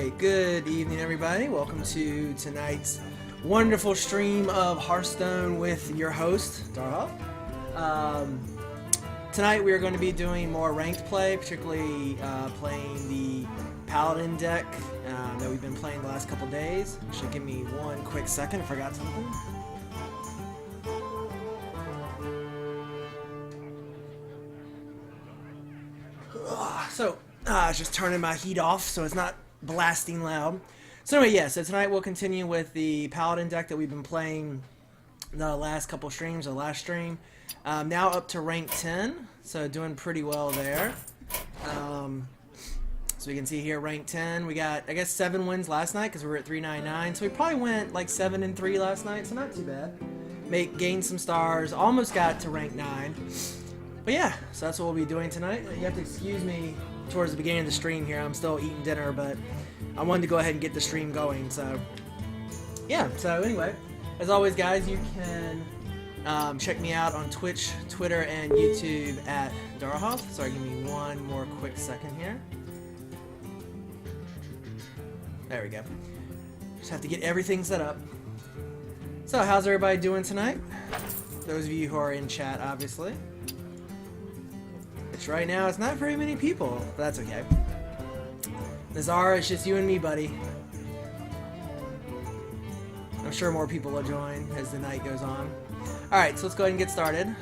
Alright, good evening everybody. Welcome to tonight's wonderful stream of Hearthstone with your host, Darha. Tonight we are going to be doing more ranked play, particularly playing the Paladin deck that we've been playing the last couple days. Should give me one quick second, I forgot something. I was just turning my heat off so it's not blasting loud. So anyway, yeah, so tonight we'll continue with the Paladin deck that we've been playing the last couple streams, or last stream. Now up to rank 10, so doing pretty well there. So we can see here, rank 10, we got, I guess, 7 wins last night because we were at 399. So we probably went like 7-3 last night, so not too bad. Gained some stars, almost got to rank 9. But yeah, so that's what we'll be doing tonight. You have to excuse me towards the beginning of the stream here. I'm still eating dinner, but I wanted to go ahead and get the stream going. So yeah, so anyway, as always guys, you can check me out on Twitch, Twitter, and YouTube at Darhoff. Sorry, give me one more quick second here. There we go. Just have to get everything set up. So how's everybody doing tonight? Those of you who are in chat, obviously. Which right now it's not very many people, but that's okay. Nazara, it's just you and me, buddy. I'm sure more people will join as the night goes on. Alright, so let's go ahead and get started.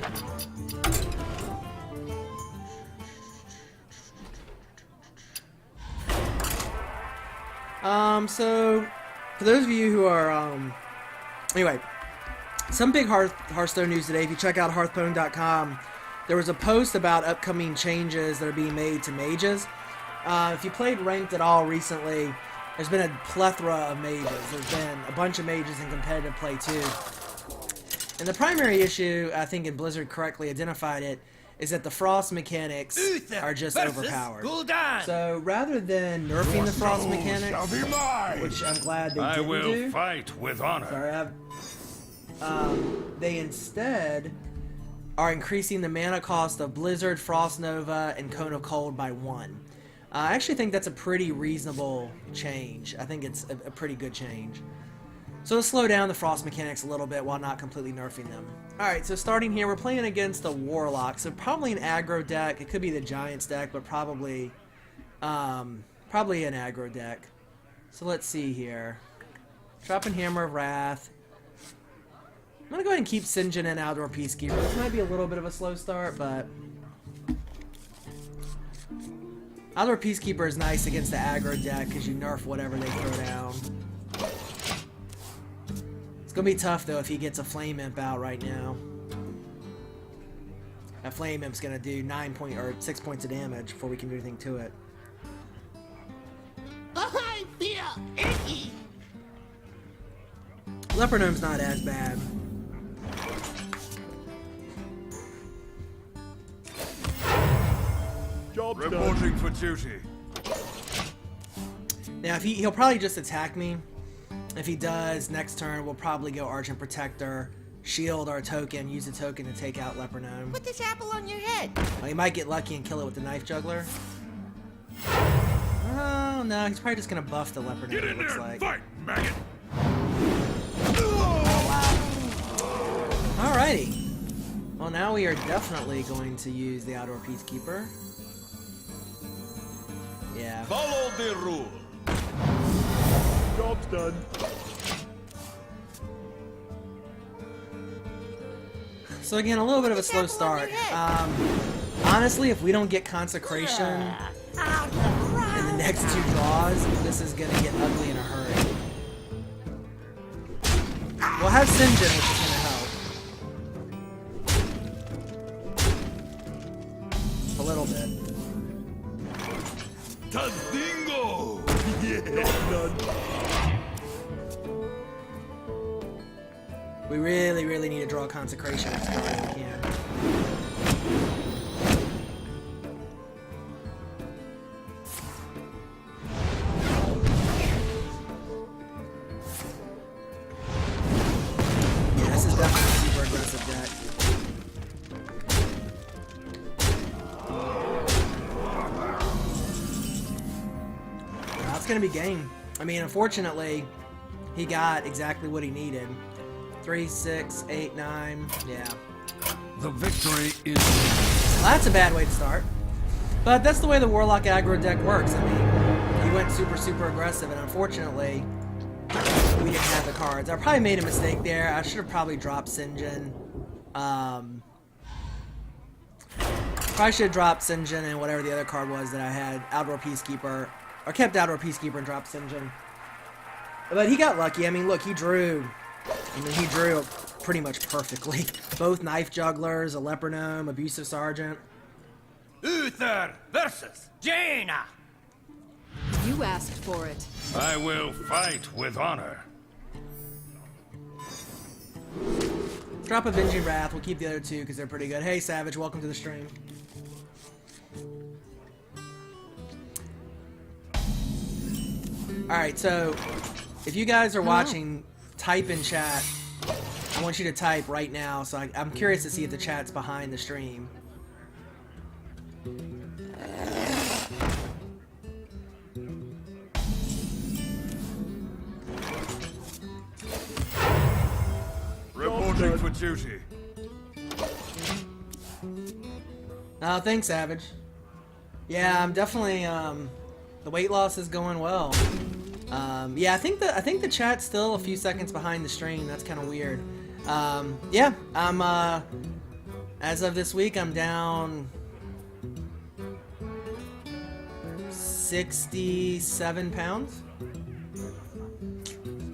So for those of you who are, anyway, some big Hearthstone news today. If you check out hearthstone.com, there was a post about upcoming changes that are being made to mages. If you played ranked at all recently, there's been a plethora of mages. There's been a bunch of mages in competitive play too. And the primary issue, I think, in Blizzard correctly identified it, is that the frost mechanics are just overpowered. So rather than nerfing the frost mechanics, which I'm glad they didn't do. I will fight with honor. Sorry, they instead are increasing the mana cost of Blizzard, Frost Nova, and Cone of Cold by 1. I actually think that's a pretty reasonable change. I think it's a pretty good change. So let's slow down the Frost mechanics a little bit while not completely nerfing them. Alright, so starting here, we're playing against a Warlock, so probably an aggro deck. It could be the Giants deck, but probably an aggro deck. So let's see here. Dropping Hammer of Wrath. I'm going to go ahead and keep Sinjin and Outdoor Peacekeeper. This might be a little bit of a slow start, but Outdoor Peacekeeper is nice against the aggro deck because you nerf whatever they throw down. It's going to be tough, though, if he gets a Flame Imp out right now. That Flame Imp's going to do 6 points of damage before we can do anything to it. I feel icky. Leopard Gnome's not as bad. Job's reporting for duty. Now, if he'll probably just attack me. If he does, next turn we'll probably go Argent Protector, shield our token, use the token to take out Leopard Gnome. Put this apple on your head. Well, he might get lucky and kill it with the Knife Juggler. Oh no, he's probably just gonna buff the Leopard Gnome. Get in It looks there like. and fight, maggot. Oh wow. Alrighty. Well, now we are definitely going to use the Outdoor Peacekeeper. Yeah. Follow the rule. Job's done. So again, a little bit of a slow start. Honestly, if we don't get Consecration in the next 2 draws, this is gonna get ugly in a hurry. We'll have Sinjin, which is gonna help. A little bit. Tadingo! Yeah, done. We really need to draw Consecration as far as we can. Yeah, this is definitely a super aggressive deck. gonna be game. I mean, unfortunately, he got exactly what he needed. 3, 6, 8, 9. Yeah. The victory is... Well, that's a bad way to start. But that's the way the Warlock aggro deck works. I mean, he went super aggressive, and unfortunately, we didn't have the cards. I probably made a mistake there. I should have probably dropped Sinjin. Probably should have dropped Sinjin and whatever the other card was that I had. Outdoor Peacekeeper. Or kept Outdoor Peacekeeper and dropped Sinjin. But he got lucky. I mean, look, he drew. I mean, he drew pretty much perfectly. Both Knife Jugglers, a Leper Gnome, Abusive Sergeant. Uther versus Jaina! You asked for it. I will fight with honor. Drop Avenging Wrath. We'll keep the other two because they're pretty good. Hey, Savage, welcome to the stream. Alright, so if you guys are watching, type in chat. I want you to type right now, so I'm curious to see if the chat's behind the stream. Reporting for duty. Oh, thanks, Savage. Yeah, I'm definitely, the weight loss is going well. Yeah, I think the chat's still a few seconds behind the stream. That's kind of weird. Yeah, I'm, as of this week, I'm down 67 pounds.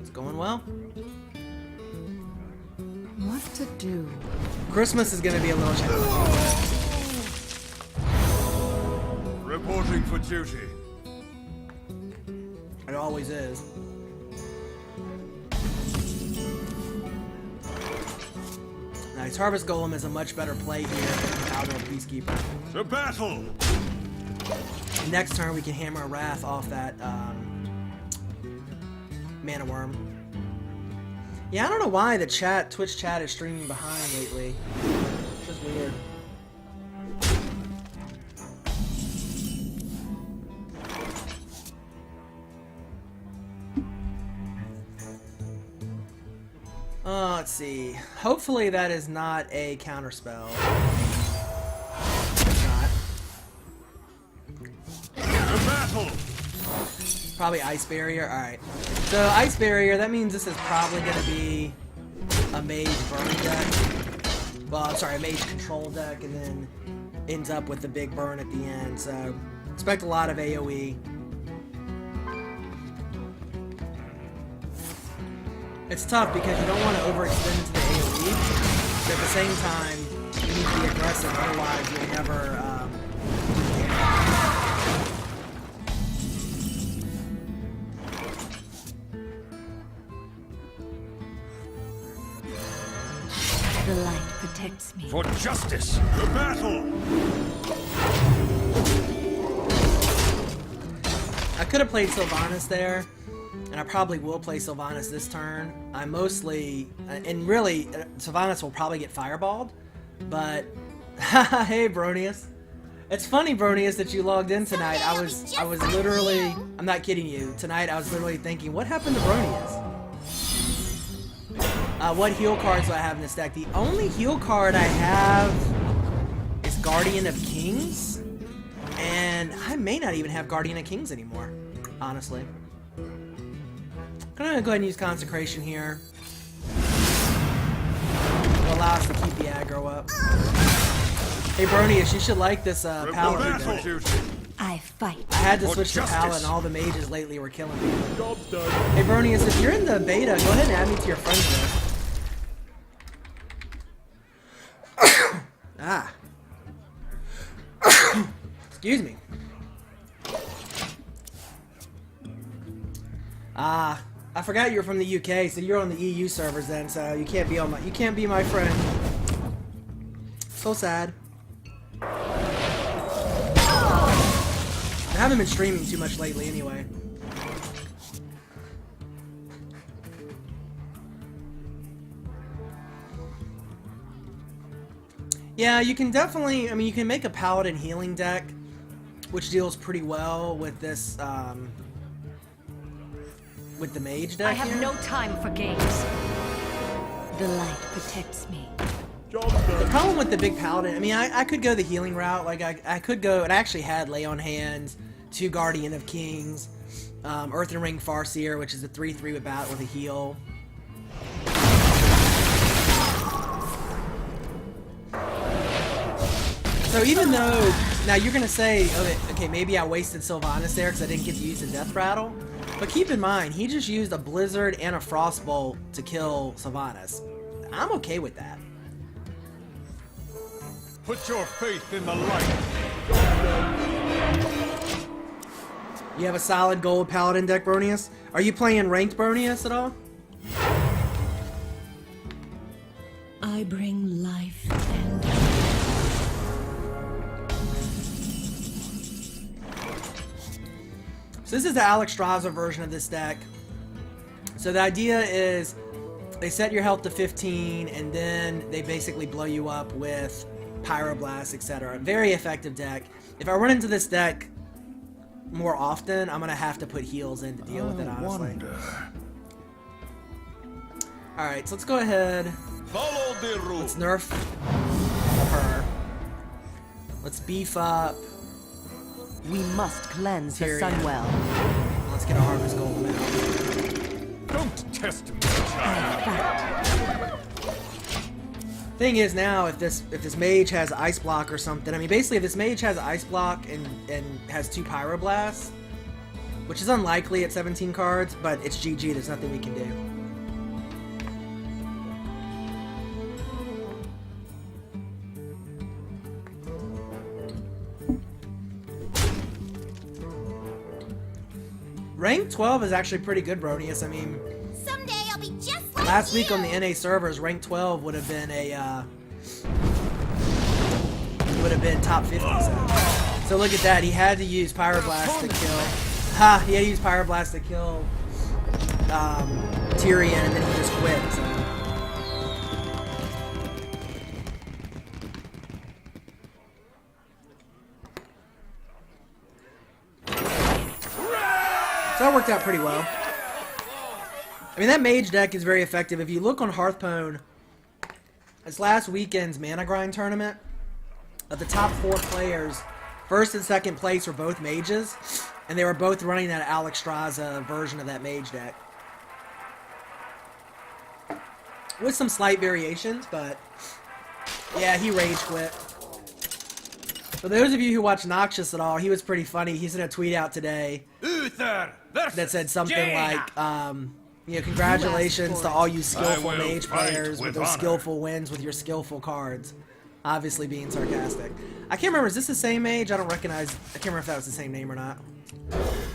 It's going well. What to do? Christmas is going to be a little challenging. Reporting for duty. It always is. Nice. Harvest Golem is a much better play here than Outdoor Peacekeeper. To battle! Next turn we can hammer a Wrath off that Mana Worm. Yeah, I don't know why the Twitch chat is streaming behind lately. It's just weird. Let's see. Hopefully that is not a counterspell. It's not. To battle! Probably Ice Barrier. Alright. So, Ice Barrier, that means this is probably going to be a Mage burn deck. Well, I'm sorry, a Mage control deck, and then ends up with the big burn at the end. So, expect a lot of AoE. It's tough because you don't want to overextend into the AoE, but at the same time, you need to be aggressive, otherwise you'll never The light protects me. For justice! To battle! I could have played Sylvanas there, and I probably will play Sylvanas this turn. I mostly, and really, Sylvanas will probably get fireballed, but, hey Bronius. It's funny, Bronius, that you logged in tonight. I was literally, I'm not kidding you, tonight I was literally thinking, what happened to Bronius? What heal cards do I have in this deck? The only heal card I have is Guardian of Kings, and I may not even have Guardian of Kings anymore, honestly. I'm gonna go ahead and use Consecration here. It'll allow us to keep the aggro up. Hey Bronius, you should like this Paladin deck. I fight. I had to switch to Paladin, all the mages lately were killing me. Hey Bronius, if you're in the beta, go ahead and add me to your friends list. Ah. Excuse me. I forgot you're from the UK, so you're on the EU servers then, so you can't be my friend. So sad. I haven't been streaming too much lately anyway. Yeah, you can definitely, I mean, you can make a Paladin healing deck, which deals pretty well with this, with the mage deck I have here. no time for games. The light protects me. The problem with the big paladin, I mean, I could go the healing route. Like, I could go, and I actually had Lay on Hands, 2 Guardian of Kings, Earthen Ring Farseer, which is a 3/3 with bat with a heal. So even though, now you're going to say, okay, maybe I wasted Sylvanas there because I didn't get to use the Death Rattle. But keep in mind, he just used a Blizzard and a Frostbolt to kill Sylvanas. I'm okay with that. Put your faith in the light. You have a solid gold Paladin deck, Bronius? Are you playing ranked Bronius at all? I bring life and So this is the Alexstrasza version of this deck. So the idea is they set your health to 15 and then they basically blow you up with Pyroblast, etc. Very effective deck. If I run into this deck more often, I'm going to have to put heals in to deal with it, honestly. Alright, so let's go ahead. Follow the rule. Let's nerf her. Let's beef up. We must cleanse the Tyrion. Sunwell. Let's get a Harvest Golem out. Don't test me, child. Thing is now, if this mage has Ice Block or something, I mean, basically if this mage has Ice Block and has 2 Pyroblasts, which is unlikely at 17 cards, but it's GG, there's nothing we can do. Rank 12 is actually pretty good, Bronius. I mean, Someday I'll be just like last you. week on the NA servers, rank 12 would have been top 50. So look at that. He had to use Pyroblast to kill. Ha! He had to use Pyroblast to kill Tyrion, and then he just quit. So. So that worked out pretty well. I mean, that mage deck is very effective. If you look on Hearthstone, this last weekend's Mana Grind tournament, of the top 4 players, first and second place were both mages, and they were both running that Alexstrasza version of that mage deck. With some slight variations, but yeah, he rage quit. For those of you who watch Noxious at all, he was pretty funny. He sent a tweet out today that said something like, you know, congratulations to all you skillful mage players with those skillful wins with your skillful cards. Obviously being sarcastic. I can't remember, is this the same mage? I can't remember if that was the same name or not.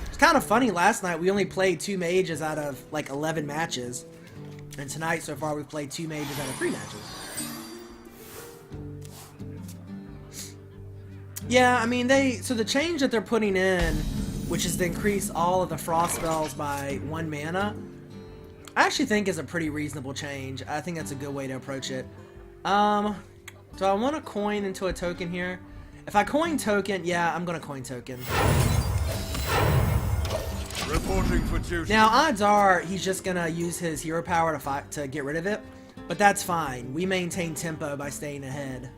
It's kind of funny, last night we only played 2 mages out of like 11 matches. And tonight so far we've played 2 mages out of 3 matches. Yeah, I mean, so the change that they're putting in, which is to increase all of the frost spells by 1 mana, I actually think is a pretty reasonable change. I think that's a good way to approach it. Do I want to coin into a token here? If I coin token, yeah, I'm going to coin token. Reporting for duty. Now, odds are he's just going to use his hero power to get rid of it, but that's fine. We maintain tempo by staying ahead.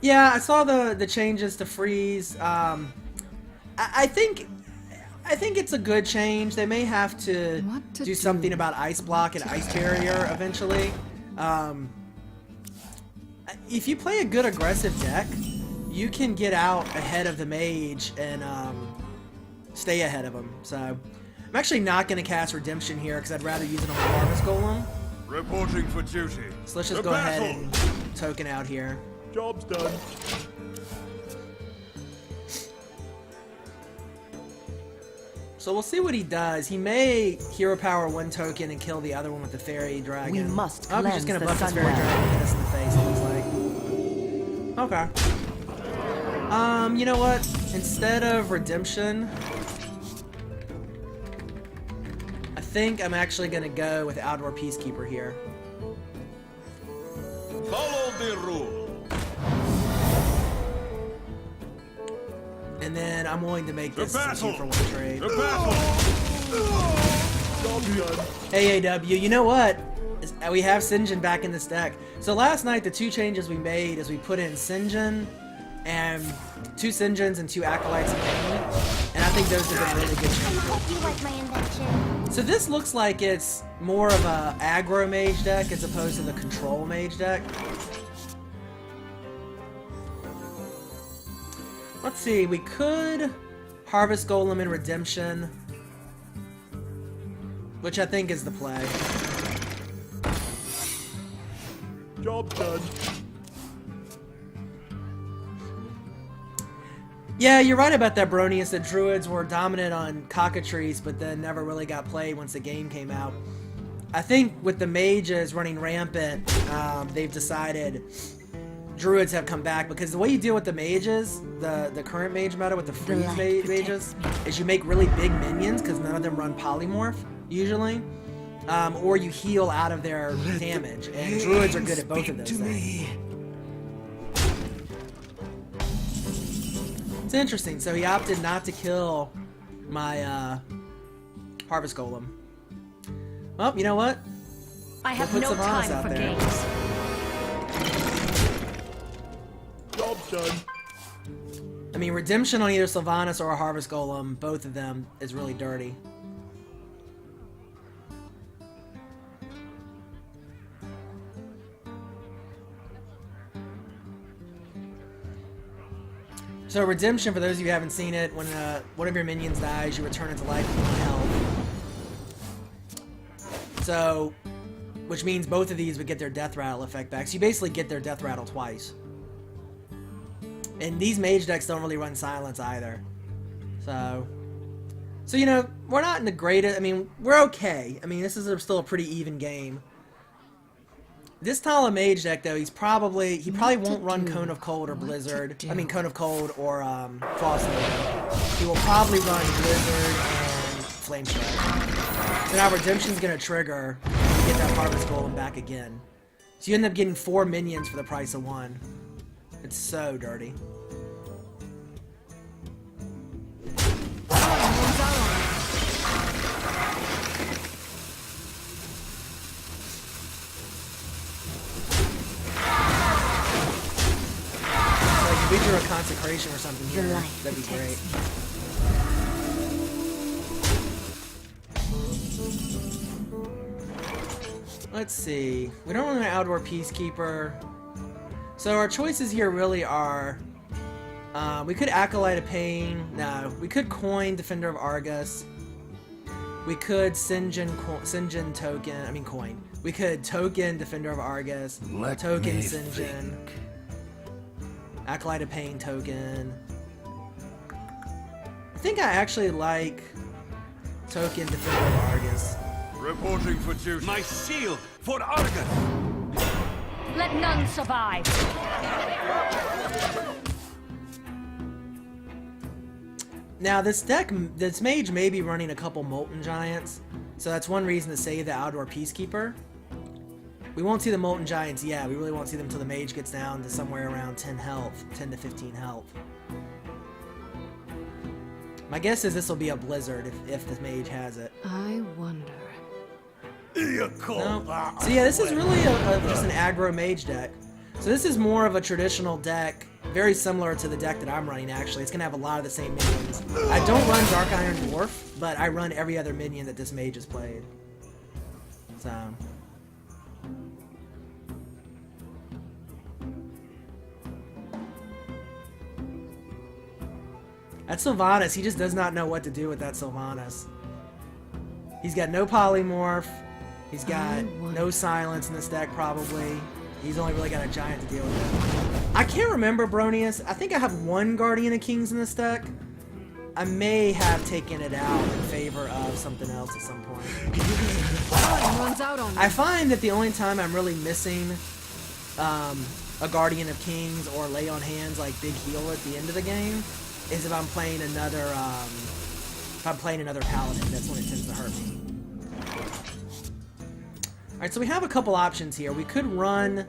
Yeah, I saw the changes to freeze. I think it's a good change. They may have to do something about Ice Block and Ice Barrier eventually. If you play a good aggressive deck, you can get out ahead of the mage and stay ahead of him. So I'm actually not going to cast Redemption here because I'd rather use it on the Harvest Golem. Reporting for duty. So let's just go ahead and token out here. Job's done. So we'll see what he does. He may hero power 1 token and kill the other one with the fairy dragon. We must I'm just gonna cleanse buff the this fairy Sunwell. dragon and hit us in the face, it looks like. Okay. You know what? Instead of Redemption, I think I'm actually gonna go with Outdoor Peacekeeper here. Follow the rule. I'm willing to make The this a battle! 2-for-1 trade. The battle! Job done. AAW, you know what? We have Sinjin back in this deck. So last night, the 2 changes we made is we put in Sinjin and 2 Sinjins and 2 Acolytes of Pain. And I think those have been really good I changes. hope you like my invention. So this looks like it's more of a aggro mage deck as opposed to the control mage deck. Let's see, we could Harvest Golem in Redemption, which I think is the play. Job done. Yeah, you're right about that, Bronius, that druids were dominant on cockatrice, but then never really got played once the game came out. I think with the mages running rampant, they've decided druids have come back, because the way you deal with the mages, the current mage meta with the freeze mages, is you make really big minions, because none of them run polymorph, usually. Or you heal out of their damage, and druids are good at both of those things. It's interesting. So he opted not to kill my Harvest Golem. Well, you know what? I have We'll no put Sylvanas time out for there. games. Job done. I mean, Redemption on either Sylvanas or a Harvest Golem, both of them, is really dirty. So Redemption, for those of you who haven't seen it, when one of your minions dies, you return it to life with 1 health. So, which means both of these would get their Death Rattle effect back. So you basically get their Death Rattle twice. And these mage decks don't really run Silence either. So you know, we're not in the greatest, I mean, we're okay. I mean, this is still a pretty even game. This style of mage deck, though, he probably won't run Cone of Cold or Blizzard. I mean, Cone of Cold or Frost Nova. He will probably run Blizzard and Flame Strike. So now Redemption's gonna trigger and get that Harvest Golem back again. So you end up getting 4 minions for the price of 1. It's so dirty. If we drew a Consecration or something here, that'd be great. Let's see. We don't want an Outdoor Peacekeeper. So our choices here really are... we could Acolyte of Pain. No. We could coin Defender of Argus. We could Sinjin token. I mean coin. We could token Defender of Argus. Token Sinjin. Acolyte of Pain token. I think I actually like token Defender of Argus. Reporting for duty. My shield for Argus! Let none survive. Now this deck, this mage may be running a couple Molten Giants, so that's one reason to save the Outdoor Peacekeeper. We won't see the Molten Giants yet. We really won't see them until the mage gets down to somewhere around 10 health, 10 to 15 health. My guess is this will be a Blizzard if the mage has it. I wonder. No. So yeah, this is really just an aggro mage deck. So this is more of a traditional deck, very similar to the deck that I'm running actually. It's going to have a lot of the same minions. I don't run Dark Iron Dwarf, but I run every other minion that this mage has played. So... That Sylvanas, he just does not know what to do with that Sylvanas. He's got no polymorph. He's got no silence in this deck, probably. He's only really got a giant to deal with. I can't remember, Bronius. I think I have 1 Guardian of Kings in this deck. I may have taken it out in favor of something else at some point. I find that the only time I'm really missing a Guardian of Kings or Lay on Hands, like big heal at the end of the game, is if I'm playing another Paladin. That's when it tends to hurt me. Alright, so we have a couple options here. We could run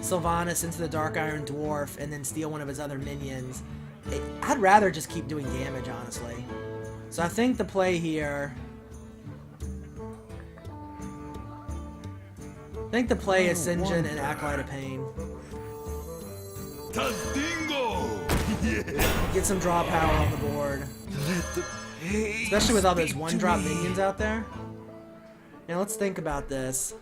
Sylvanas into the Dark Iron Dwarf and then steal one of his other minions I'd rather just keep doing damage, honestly. So I think the play here... I think the play is Sinjin and Acolyte of Pain. Get some draw power on the board. Especially with all those one-drop minions out there. Now let's think about this.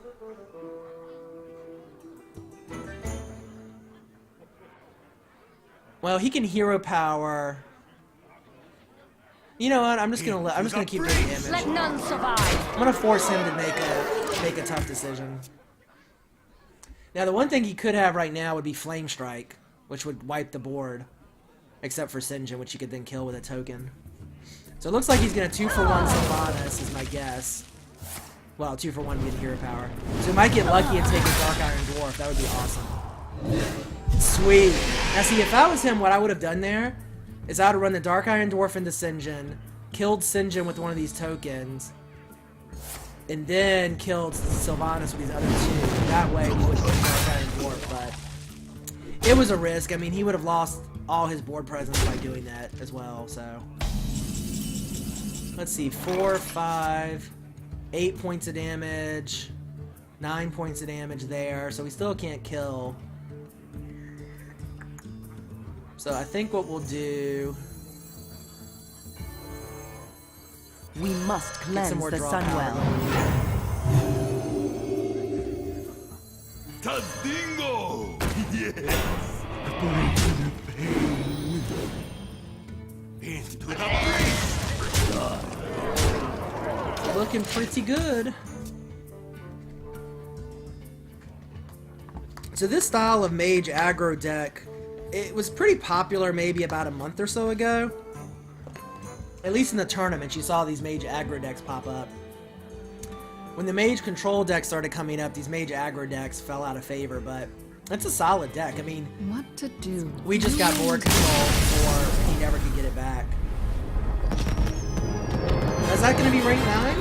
Well, he can hero power. You know what? I'm just gonna keep doing damage. Let none survive. I'm gonna force him to make a tough decision. Now, the one thing he could have right now would be Flame Strike, which would wipe the board, except for Sinjin, which you could then kill with a token. So it looks like he's gonna 2-for-1 Sylvanas, is my guess. Well, 2-for-1 to get hero power. So he might get lucky and take a Dark Iron Dwarf. That would be awesome. Sweet. Now, see, if I was him, what I would have done there is I would have run the Dark Iron Dwarf into Sinjin, killed Sinjin with one of these tokens, and then killed Sylvanas with these other two. That way, we would get Dark Iron Dwarf, but it was a risk. I mean, he would have lost all his board presence by doing that as well, so. Let's see, 4, 5, 8 points of damage, 9 points of damage there, so we still can't kill. So I think what we'll do... We must Get cleanse some more the draw Sunwell. Tadingo! Yes! Into the breach! Looking pretty good. So this style of mage aggro deck, it was pretty popular maybe about a month or so ago. At least in the tournament, you saw these mage aggro decks pop up. When the mage control decks started coming up, these mage aggro decks fell out of favor, but it's a solid deck. I mean, What to do? we just got board control before he never could get it back. Is that going to be rank 9?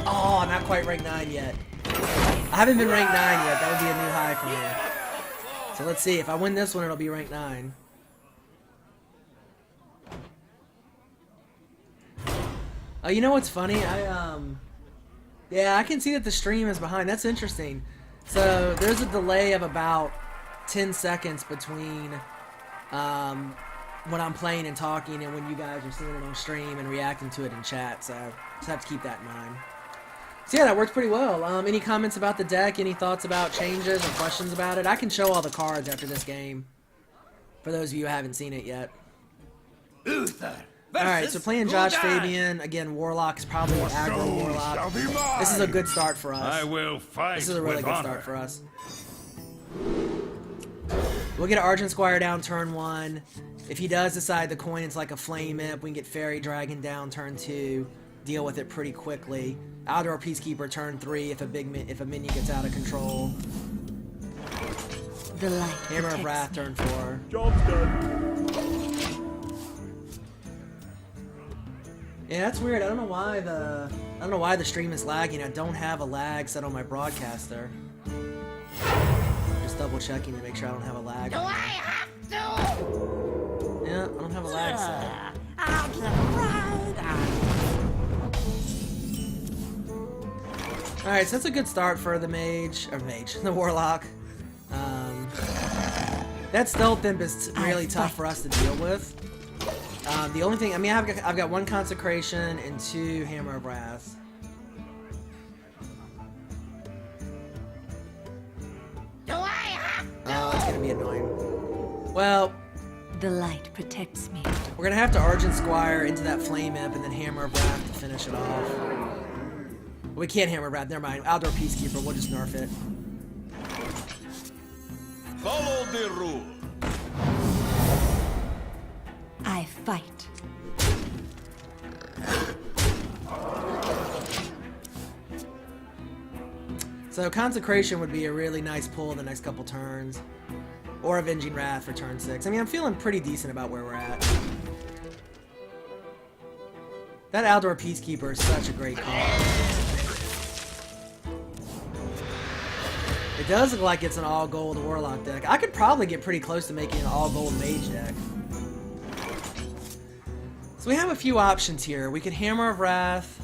Oh, not quite rank 9 yet. I haven't been rank 9 yet. That would be a new high for me. So let's see. If I win this one, it'll be rank 9. Oh, you know what's funny? Yeah, I can see that the stream is behind. That's interesting. So there's a delay of about 10 seconds between when I'm playing and talking and when you guys are seeing it on stream and reacting to it in chat. So just have to keep that in mind. So yeah, that works pretty well. Any comments about the deck? Any thoughts about changes or questions about it? I can show all the cards after this game. For those of you who haven't seen it yet. Uther! Alright, so playing Josh Fabian. Again, Warlock is probably an aggro Warlock. This is a good start for us. I will fight. This is a really with good honor. start for us. We'll get an Argent Squire down turn 1. If he does decide to coin it's like a Flame Imp, we can get Fairy Dragon down turn 2. Deal with it pretty quickly. Outdoor Peacekeeper turn 3 if a minion gets out of control. The light Hammer of protects Wrath turn 4. Job's done. Yeah, that's weird. I don't know why the stream is lagging. I don't have a lag set on my broadcaster. Just double checking to make sure I don't have a lag. Do I have to? Yeah, I don't have a lag set. I'll get right on. Alright, so that's a good start for the the Warlock. That Stealth Imp is really tough for us to deal with. The only thing, I mean, I've got 1 Consecration and 2 Hammer of Wrath. Do I have to? Oh, that's gonna be annoying. Well, The light protects me. we're gonna have to Argent Squire into that Flame Imp and then Hammer of Wrath to finish it off. We can't Hammer of Wrath, never mind. Outdoor Peacekeeper, we'll just nerf it. Follow the rule. I fight. So Consecration would be a really nice pull the next couple turns. Or Avenging Wrath for turn 6. I mean, I'm feeling pretty decent about where we're at. That Outdoor Peacekeeper is such a great card. does look like it's an all gold warlock deck. I could probably get pretty close to making an all gold mage deck. So we have a few options here. We could Hammer of Wrath,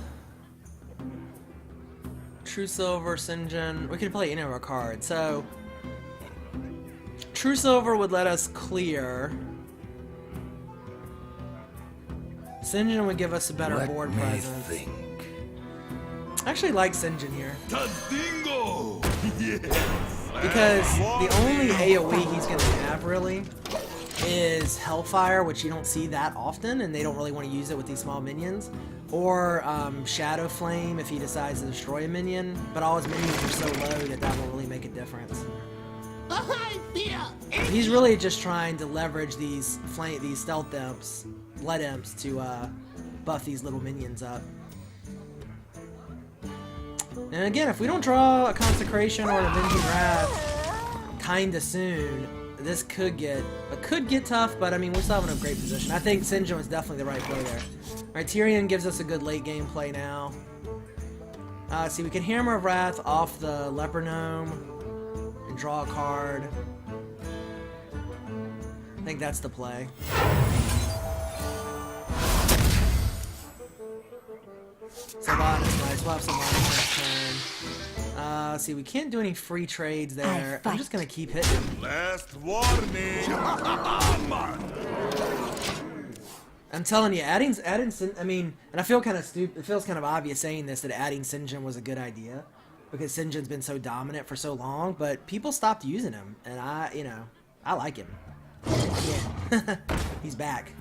True Silver, Sinjin. We could play any of our cards. So True Silver would let us clear. Sinjin would give us a better board presence. I actually like Sinjin here. Tadingo! Because the only AoE he's going to have, really, is Hellfire, which you don't see that often, and they don't really want to use it with these small minions. Or Shadow Flame if he decides to destroy a minion, but all his minions are so low that that won't really make a difference. I feel He's really just trying to leverage these stealth imps, blood imps, to buff these little minions up. And again, if we don't draw a Consecration or an Avenging Wrath kinda soon, this could get tough, but I mean, we're still in a great position. I think Sinjin was definitely the right play there. Alright, Tyrion gives us a good late game play now. See, we can Hammer of Wrath off the Leper Gnome and draw a card. I think that's the play. Sylvanas, nice. We'll have Sylvanas next turn. See, we can't do any free trades there. I'm just gonna keep hitting him. Last warning! I'm telling you, adding I mean, and I feel kind of stupid. It feels kind of obvious saying this, that adding Sinjin was a good idea because Sinjin's been so dominant for so long, but people stopped using him, and I like him. Yeah, he's back.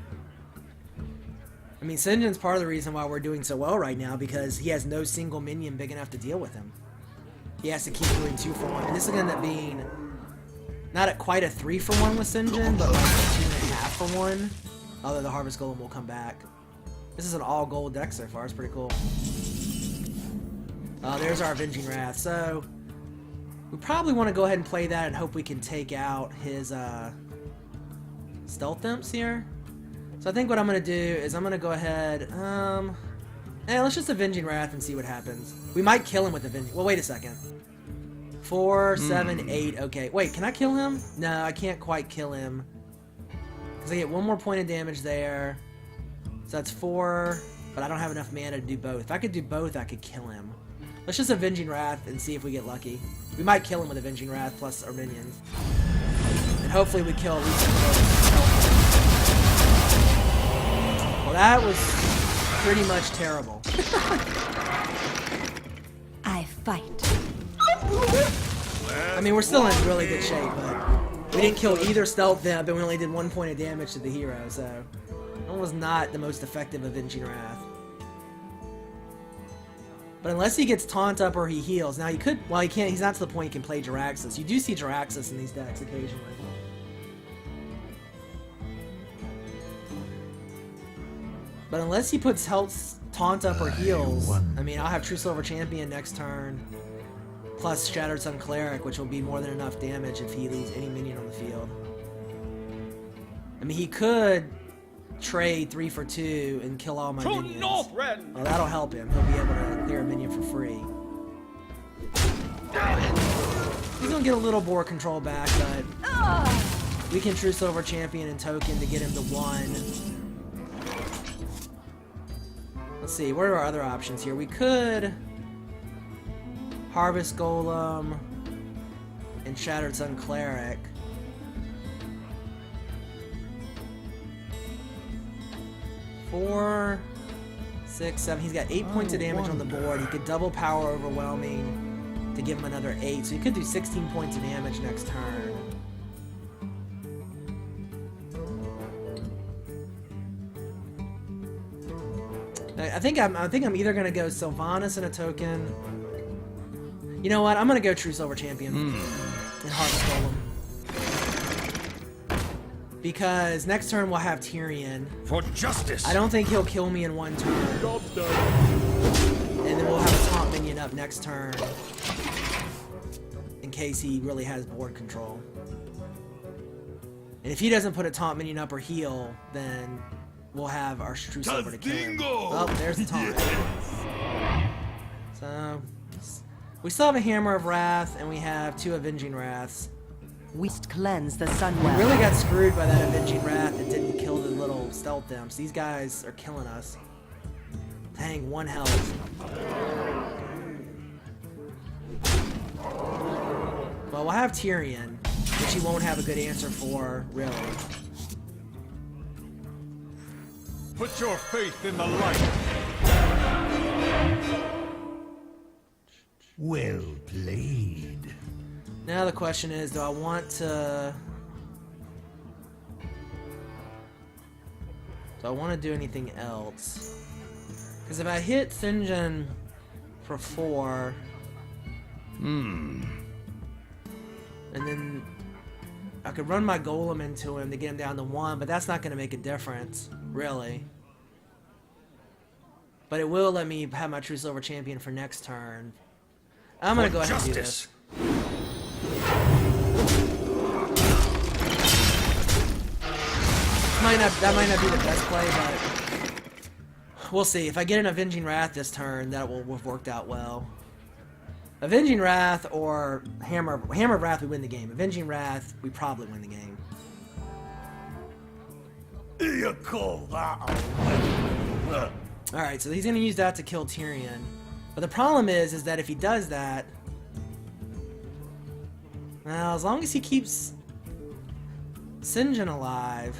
I mean, Sinjin's part of the reason why we're doing so well right now, because he has no single minion big enough to deal with him. He has to keep doing 2-for-1, and this is going to end up being not quite a 3-for-1 with Sinjin, but like a 2.5-for-1. Although the Harvest Golem will come back. This is an all gold deck so far. It's pretty cool. There's our Avenging Wrath. So we probably want to go ahead and play that and hope we can take out his stealth imps here. So I think what I'm going to do is I'm going to go ahead, let's just Avenging Wrath and see what happens. We might kill him with Avenging. Well, wait a second. 4, 7, 8. Okay. Wait, can I kill him? No, I can't quite kill him. Because I get 1 more point of damage there. So that's 4, but I don't have enough mana to do both. If I could do both, I could kill him. Let's just Avenging Wrath and see if we get lucky. We might kill him with Avenging Wrath plus our minions. And hopefully we kill at least some of those. Well, that was pretty much terrible. I fight. I mean, we're still in really good shape, but we didn't kill either stealth imp, and we only did 1 point of damage to the hero, so that was not the most effective Avenging Wrath. But unless he gets taunt up or he heals, now he could, well, he can't, he's not to the point he can play Jaraxxus. You do see Jaraxxus in these decks occasionally. But unless he puts health, taunt up or heals, I mean, I'll have True Silver Champion next turn, plus Shattered Sun Cleric, which will be more than enough damage if he leaves any minion on the field. I mean, he could trade 3 for 2 and kill all my minions. Well, that'll help him. He'll be able to clear a minion for free. He's gonna get a little board control back, but we can True Silver Champion and token to get him to 1. Let's see, what are our other options here? We could Harvest Golem and Shattered Sun Cleric. Four, 6, 7. He's got 8 points of damage on the board. He could double Power Overwhelming to give him another 8. So he could do 16 points of damage next turn. I think I'm either gonna go Sylvanas and a token. You know what? I'm gonna go True Silver Champion and Harvest Golem. Because next turn we'll have Tyrion. For justice! I don't think he'll kill me in 1 turn. Job's done. And then we'll have a taunt minion up next turn. In case he really has board control. And if he doesn't put a taunt minion up or heal, then we'll have our True Silver to kill him. Oh, there's the taunt. So, We still have a Hammer of Wrath, and we have 2 Avenging Wraths. We must cleanse the We Sunwell. really got screwed by that Avenging Wrath that didn't kill the little stealth imps. These guys are killing us. Dang, 1 health. Well, we'll have Tyrion, which he won't have a good answer for, really. Put your faith in the light. Well played. Now the question is, do I want to... Do I want to do anything else? Because if I hit Sinjin for 4... And then I could run my golem into him to get him down to 1, but that's not going to make a difference, really. But it will let me have my True Silver Champion for next turn. I'm going to go ahead and do this. That might not be the best play, but we'll see. If I get an Avenging Wrath this turn, that will have worked out well. Avenging Wrath or Hammer of Wrath, we win the game. Avenging Wrath, we probably win the game. You call that a... Alright, so he's going to use that to kill Tyrion. But the problem is that if he does that... Well, as long as he keeps Sinjin alive,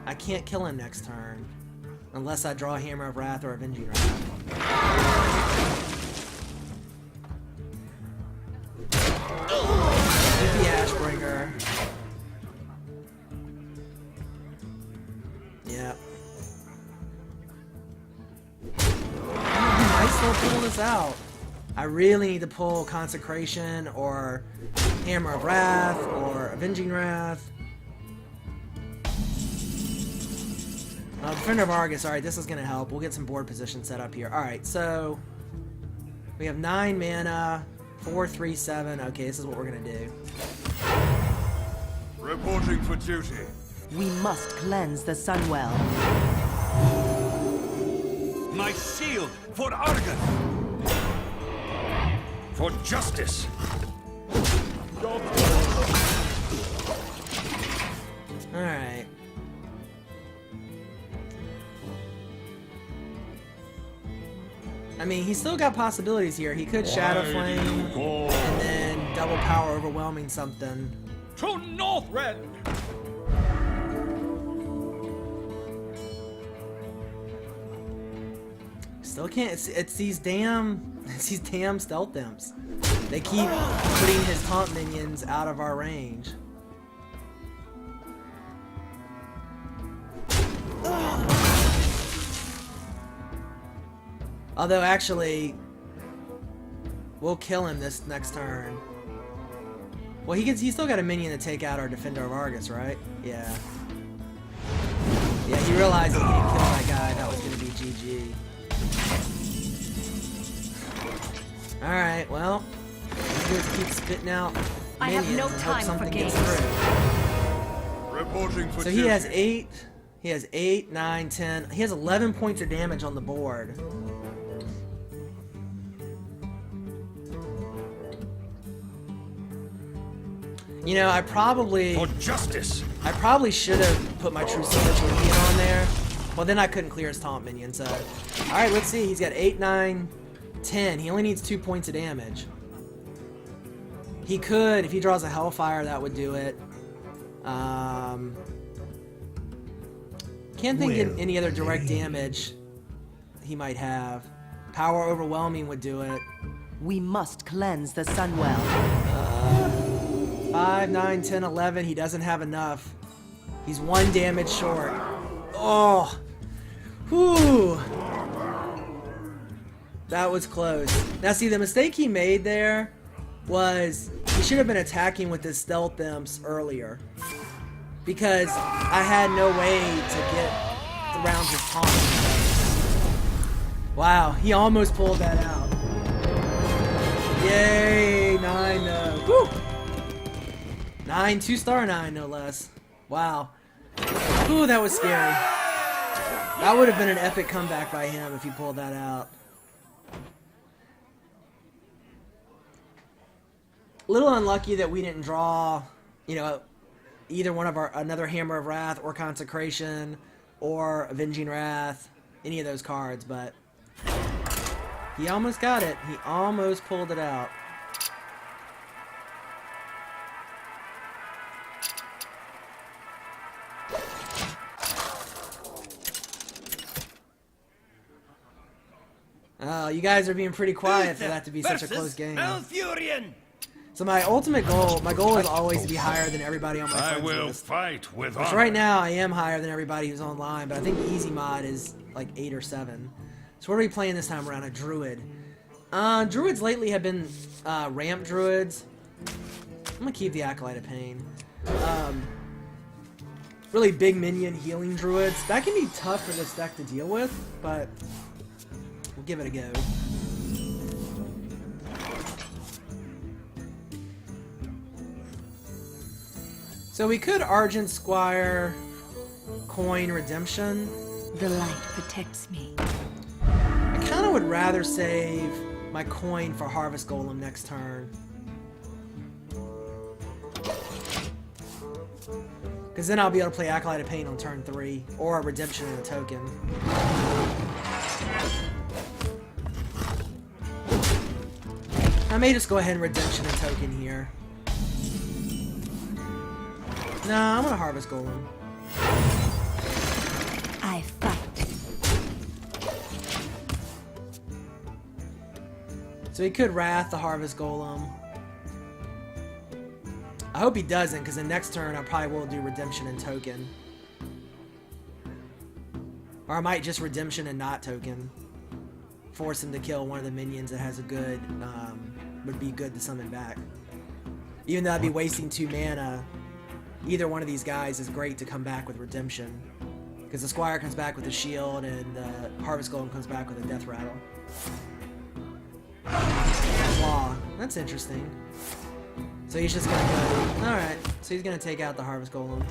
I can't kill him next turn. Unless I draw Hammer of Wrath or Avenging Wrath. Get the Ashbringer. Yep. I might still pull this out. I really need to pull Consecration or Hammer of Wrath or Avenging Wrath. Defender of Argus. Alright, this is going to help. We'll get some board position set up here. Alright, so we have 9 mana, 4, 3, 7. Okay, this is what we're going to do. Reporting for duty. We must cleanse the Sunwell. My shield for Argus. For justice. Alright. I mean, he's still got possibilities here. He could Shadow Flame and then double power overwhelming something. To Northrend! Still can't. It's these damn stealth imps. They keep putting his taunt minions out of our range. Although actually, we'll kill him this next turn. Well, he's still got a minion to take out our Defender of Argus, right? Yeah. Yeah, he realized if he didn't kill that guy, that was gonna be GG. Alright, well, let's just keep spitting out minions I have no and hope time for something gets games. through. Reporting for So duty. he has 8, 9, 10. He has 11 points of damage on the board. You know, I probably For justice. should have put my True Silver Champion on there. Well, then I couldn't clear his taunt minion, so... Alright, let's see. He's got 8, 9, 10. He only needs 2 points of damage. He could, if he draws a Hellfire, that would do it. Can't think of any other direct damage he might have. Power Overwhelming would do it. We must cleanse the Sunwell. 5, 9, 10, 11. He doesn't have enough. He's 1 damage short. Oh. Whew. That was close. Now see, the mistake he made there was he should have been attacking with his stealth imps earlier. Because I had no way to get around his taunt. Wow, he almost pulled that out. Yay, 9, woo! 9, 2-star 9, no less. Wow. Ooh, that was scary. That would have been an epic comeback by him if he pulled that out. little unlucky that we didn't draw, you know, either one of another Hammer of Wrath or Consecration or Avenging Wrath, any of those cards, but he almost got it. He almost pulled it out. Oh, you guys are being pretty quiet for that to be such a close game. Malfurion! So my ultimate goal, my goal is always to be higher than everybody on my I friends will list. fight with Which honor. right now I am higher than everybody who's online, but I think easy mod is like 8 or 7. So what are we playing this time around? A druid. Druids lately have been ramp druids. I'm gonna keep the Acolyte of Pain. Really big minion healing druids. That can be tough for this deck to deal with, but we'll give it a go. So we could Argent Squire, Coin Redemption. The light protects me. I kind of would rather save my coin for Harvest Golem next turn. Because then I'll be able to play Acolyte of Pain on turn 3, or a Redemption and a token. I may just go ahead and Redemption and token here. Nah, I'm gonna Harvest Golem. I fight. So he could Wrath the Harvest Golem. I hope he doesn't, because the next turn I probably will do Redemption and token. Or I might just Redemption and not token. Force him to kill one of the minions that has a good, would be good to summon back. Even though I'd be wasting 2 mana, either one of these guys is great to come back with Redemption. Because the Squire comes back with a shield, and the Harvest Golem comes back with a Death Rattle. Wow, that's interesting. So he's just gonna go. Alright, so he's gonna take out the Harvest Golem.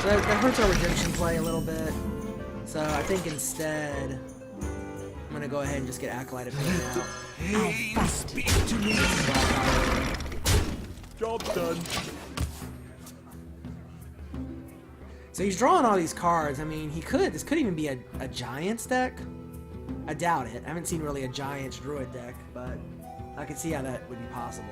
So that hurts our Redemption play a little bit. So I think instead, I'm gonna go ahead and just get Acolyte of Pain out. I fight. Job done. So he's drawing all these cards. I mean, this could even be a Giants deck. I doubt it. I haven't seen really a Giants Druid deck, but I could see how that would be possible.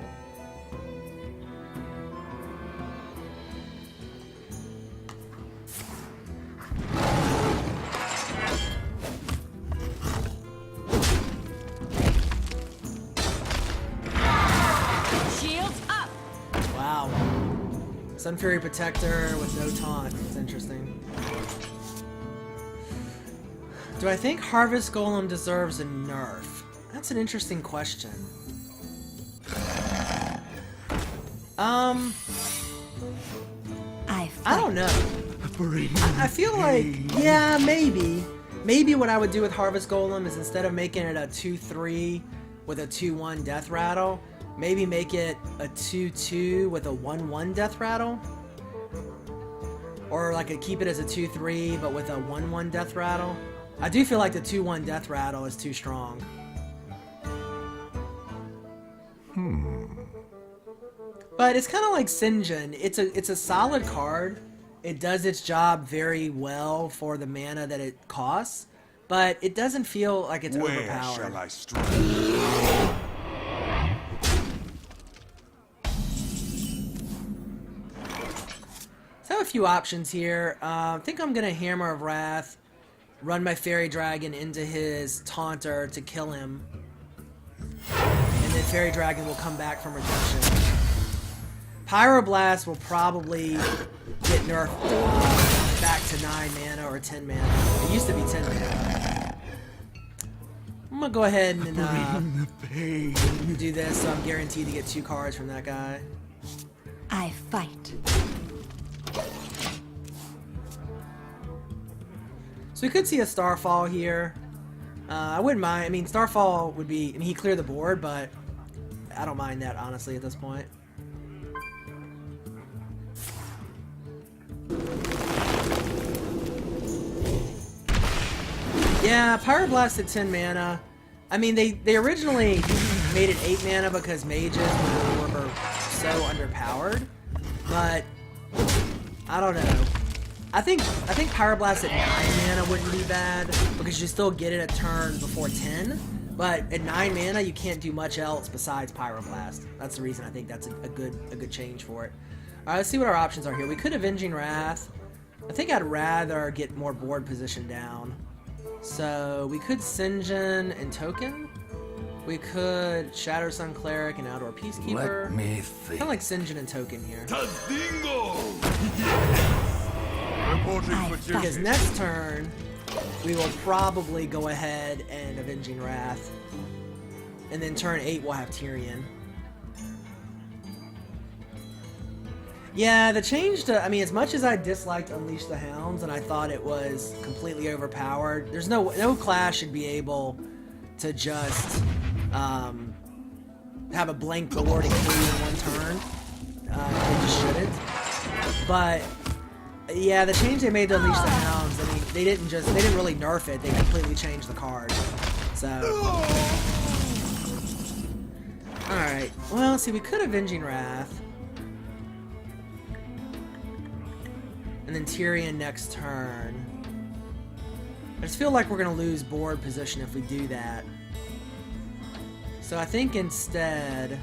Shields up. Wow. Sun Fury Protector with no taunt. It's interesting. Do I think Harvest Golem deserves a nerf? That's an interesting question. I don't know. I feel like, yeah, maybe. Maybe what I would do with Harvest Golem is instead of making it a 2/3 with a 2/1 Death Rattle, maybe make it a 2/2 with a 1/1 Death Rattle. Or like keep it as a 2/3 but with a 1/1 Death Rattle. I do feel like the 2/1 Death Rattle is too strong. But it's kind of like Sinjin. It's a solid card. It does its job very well for the mana that it costs, but it doesn't feel like it's Where overpowered. shall I strike? So I have a few options here. I think I'm gonna Hammer of Wrath, run my Fairy Dragon into his Taunter to kill him, and then Fairy Dragon will come back from Redemption. Pyroblast will probably get nerfed back to 9 mana or 10 mana. It used to be 10 mana. I'm gonna go ahead and do this, so I'm guaranteed to get 2 cards from that guy. I fight. So we could see a Starfall here. I wouldn't mind. I mean, Starfall would be... I mean, he cleared the board, but I don't mind that, honestly, at this point. Yeah, Pyroblast at 10 mana. I mean, they originally made it 8 mana because mages were so underpowered, but I don't know. I think Pyroblast at 9 mana wouldn't be bad because you still get it a turn before 10, but at 9 mana you can't do much else besides Pyroblast. That's the reason I think that's a good change for it. All right, let's see what our options are here. We could Avenging Wrath. I think I'd rather get more board position down. So we could Sinjin and Token. We could Shadow Sun Cleric and Outdoor Peacekeeper. Let me think. Kind of like Sinjin and Token here. Tadingo! Reporting for Because duty. next turn, we will probably go ahead and Avenging Wrath. And then turn 8, we'll have Tyrion. Yeah, the change to, I mean, as much as I disliked Unleash the Hounds and I thought it was completely overpowered, there's no class should be able to just have a blank board and kill you in one turn. They just shouldn't. But yeah, the change they made to Unleash the Hounds, I mean, they didn't really nerf it, they completely changed the card. So alright, well, let's see, we could Avenging Wrath. And then Tyrion next turn. I just feel like we're going to lose board position if we do that. So I think instead...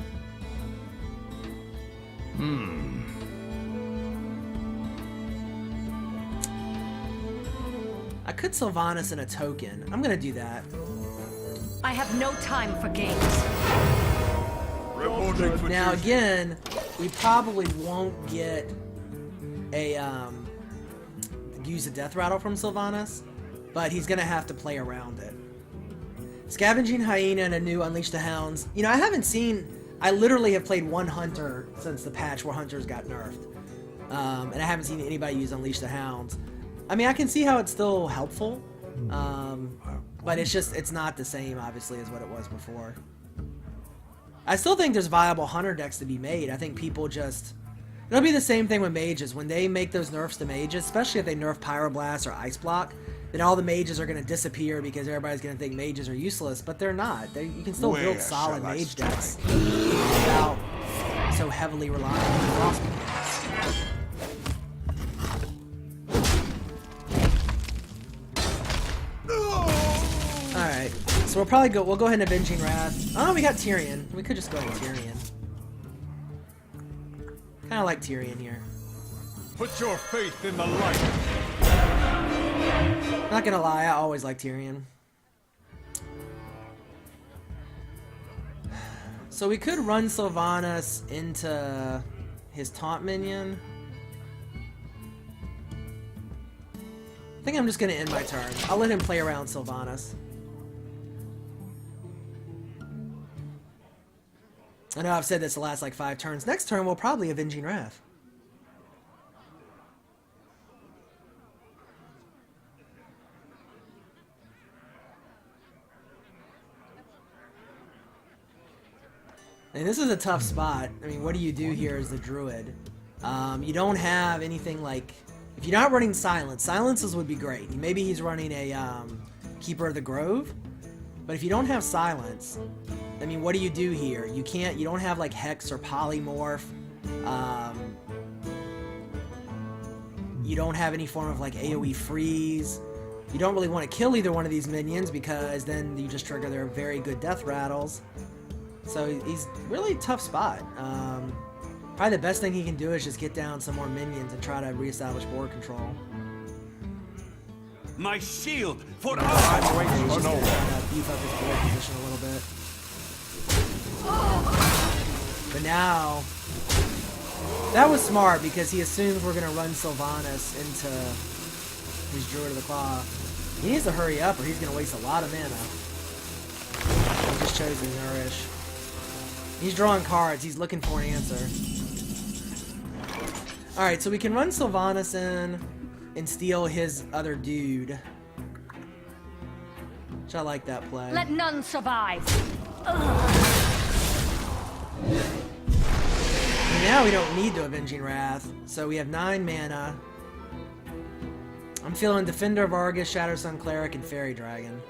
I could Sylvanas in a token. I'm going to do that. I have no time for games. Reporting for Now duty. again, we probably won't get a use a death rattle from Sylvanas, but he's gonna have to play around it. Scavenging Hyena and a new Unleash the Hounds. You know, I literally have played one hunter since the patch where hunters got nerfed, and I haven't seen anybody use Unleash the Hounds. I mean, I can see how it's still helpful, but it's not the same obviously as what it was before. I still think there's viable hunter decks to be made. I think people just... It'll be the same thing with mages. When they make those nerfs to mages, especially if they nerf Pyroblast or Ice Block, then all the mages are going to disappear because everybody's going to think mages are useless, but they're not. You can still build solid shall I mage strike? decks without so heavily relying on the frost mechanics. Alright, so we'll go ahead and Avenging Wrath. Oh, we got Tyrion. We could just go ahead and Tyrion. Kind of like Tyrion here. Put your faith in the light. Not gonna lie, I always like Tyrion. So we could run Sylvanas into his taunt minion. I think I'm just gonna end my turn. I'll let him play around Sylvanas. I know I've said this the last like 5 turns. Next turn we'll probably Avenging Wrath. And this is a tough spot. I mean, what do you do here as the druid? You don't have anything like... If you're not running Silence, Silences would be great. Maybe he's running a Keeper of the Grove. But if you don't have Silence, I mean, what do you do here? You don't have like Hex or Polymorph. You don't have any form of like AoE freeze. You don't really want to kill either one of these minions because then you just trigger their very good death rattles. So he's really a tough spot. Probably the best thing he can do is just get down some more minions and try to reestablish board control. My shield for He's us. just gonna try to beef up his board position a little bit. But now, that was smart because he assumes we're gonna run Sylvanas into his Druid of the Claw. He needs to hurry up or he's gonna waste a lot of mana. He just chose to Nourish. He's drawing cards. He's looking for an answer. Alright, so we can run Sylvanas in and steal his other dude. Which I like that play. Let none survive. And now we don't need to Avenging Wrath. So we have 9 mana. I'm feeling Defender of Argus, Shadow Sun Cleric, and Fairy Dragon.